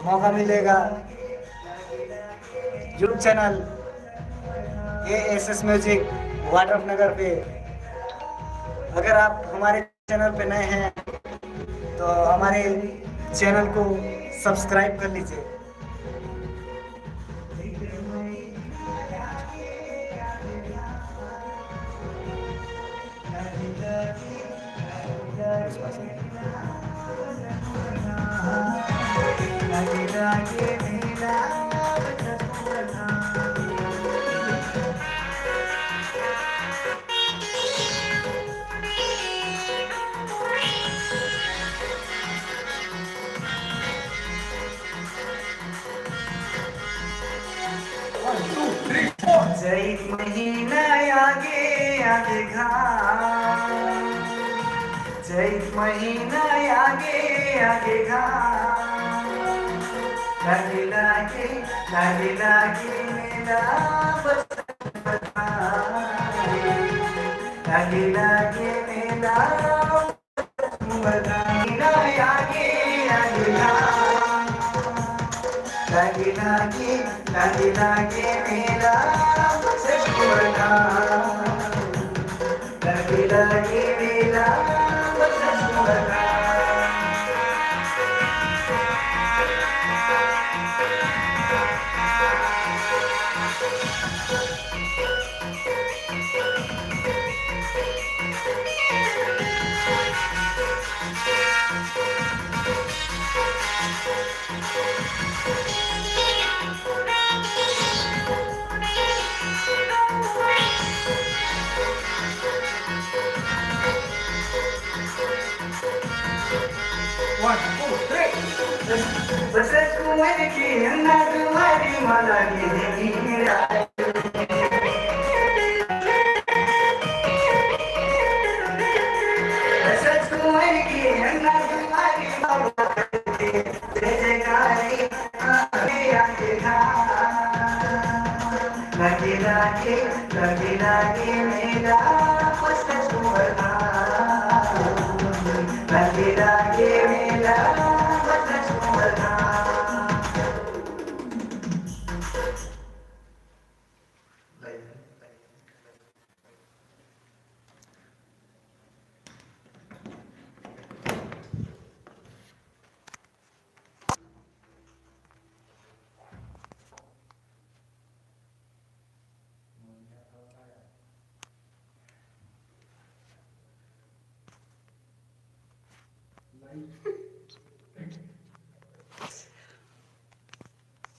मौका मिलेगा YouTube channel ASS music Wadrafnagar पे। अगर आप हमारे चैनल पे नए हैं तो हमारे चैनल को सब्सक्राइब कर लीजिए। चैत महीना आगे आगे घाम, चैत महीना आगे आगे घाम, लागे लागे लागे लागे मेरा बसंत लागे लागे मेरा महीना आगे आगे घाम, लागे लागे लागे लागे मेरा बसंत लागे लागे मेरा बसंत। One, two, three. बस कुंवर की अन्ना तुम्हारी माला गिरेगी। बस कुंवर की अन्ना तुम्हारी माला जय जयकारी आगे आगे लगे लागे लगे लागे मेरा बस कुंवर लगे लागे मेरा बस कुंवर। Right.